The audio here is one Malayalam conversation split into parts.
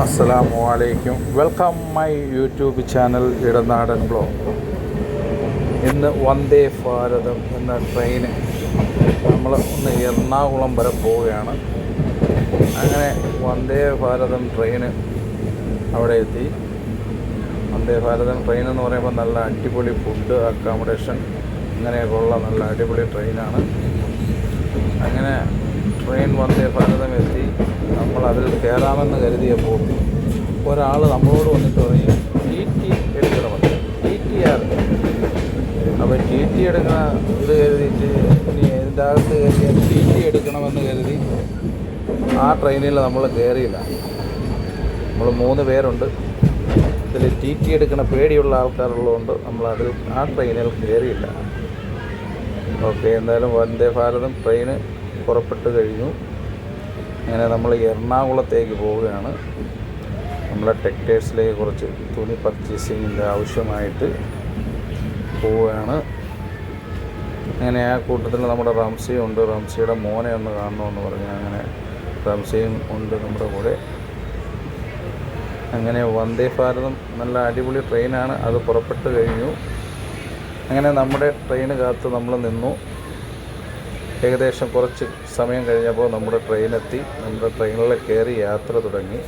അസ്സലാമു welcome my YouTube channel Idanadan blog. ഇന്ന് വന്ദേ ഭാരതം എന്ന ട്രെയിന് നമ്മൾ ഒന്ന് എറണാകുളം വരെ പോവുകയാണ്. അങ്ങനെ വന്ദേ ഭാരതം ട്രെയിന് അവിടെ എത്തി. വന്ദേ ഭാരതം ട്രെയിൻ എന്ന് പറയുമ്പോൾ നല്ല അടിപൊളി ഫുഡ്, അക്കോമഡേഷൻ അങ്ങനെയൊക്കെ ഉള്ള നല്ല അടിപൊളി ട്രെയിനാണ്. അങ്ങനെ ട്രെയിൻ വന്ദേ ഭാരതം എത്തി. നമ്മൾ അതിൽ കയറാമെന്ന് കരുതിയപ്പോൾ ഒരാൾ നമ്മളോട് വന്നിട്ട് പറയും TT എടുക്കണമെന്ന്. TTR. അപ്പോൾ TT എടുക്കണ ഇത് കരുതിയിട്ട് ഇനി ഇതിൻ്റെ അകത്ത് കയറിയാൽ TT എടുക്കണമെന്ന് കരുതി ആ ട്രെയിനിൽ നമ്മൾ കയറിയില്ല. നമ്മൾ 3 പേരുണ്ട്. ഇതിൽ TT എടുക്കണ പേടിയുള്ള ആൾക്കാരുള്ളതുകൊണ്ട് നമ്മളത് ആ ട്രെയിനിൽ കയറിയില്ല. ഓക്കെ, എന്തായാലും വന്ദേ ഭാരതം ട്രെയിന് പുറപ്പെട്ട് കഴിഞ്ഞു. അങ്ങനെ നമ്മൾ എറണാകുളത്തേക്ക് പോവുകയാണ്. നമ്മളെ ടെക്സ്റ്റൈൽസിലേക്ക് കുറച്ച് തുണി പർച്ചേസിങ്ങിൻ്റെ ആവശ്യമായിട്ട് പോവുകയാണ്. അങ്ങനെ ആ കൂട്ടത്തിൽ നമ്മുടെ റംസിയും ഉണ്ട്. റംസിയുടെ മോനെ ഒന്ന് കാണണമെന്ന് പറഞ്ഞ് അങ്ങനെ റംസിയും ഉണ്ട് നമ്മുടെ കൂടെ. അങ്ങനെ വന്ദേ ഭാരതം നല്ല അടിപൊളി ട്രെയിനാണ്. അത് പുറപ്പെട്ട് കഴിഞ്ഞു. അങ്ങനെ നമ്മുടെ ട്രെയിന് കാത്ത് നമ്മൾ നിന്നു. ഏകദേശം കുറച്ച് സമയം കഴിഞ്ഞപ്പോൾ നമ്മുടെ ട്രെയിനെത്തി. നമ്മുടെ ട്രെയിനിൽ കയറി യാത്ര തുടങ്ങി.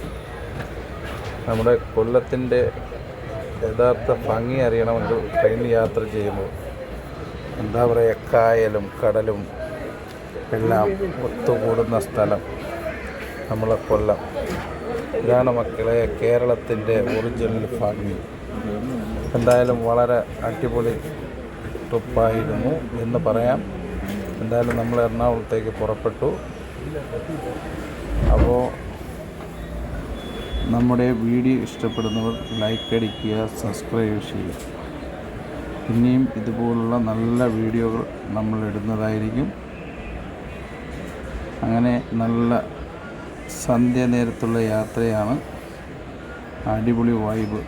നമ്മുടെ കൊല്ലത്തിൻ്റെ യഥാർത്ഥ ഭംഗി അറിയണമെങ്കിൽ ട്രെയിൻ യാത്ര ചെയ്യുമ്പോൾ എന്താ പറയുക, കായലും കടലും എല്ലാം ഒത്തുകൂടുന്ന സ്ഥലം നമ്മളെ കൊല്ലം. ഇതാണ് മക്കളെ കേരളത്തിൻ്റെ ഒറിജിനൽ ഭംഗി. എന്തായാലും വളരെ അടിപൊളി ട്രിപ്പായിരുന്നു എന്ന് പറയാം. എന്തായാലും നമ്മൾ എറണാകുളത്തേക്ക് പുറപ്പെട്ടു. അപ്പോൾ നമ്മുടെ വീഡിയോ ഇഷ്ടപ്പെടുന്നവർ ലൈക്ക് അടിക്കുക, സബ്സ്ക്രൈബ് ചെയ്യുക. ഇനിയും ഇതുപോലുള്ള നല്ല വീഡിയോകൾ നമ്മൾ ഇടുന്നതായിരിക്കും. അങ്ങനെ നല്ല സന്ധ്യ നേരത്തുള്ള യാത്രയാണ്. അടിപൊളി വൈബ്.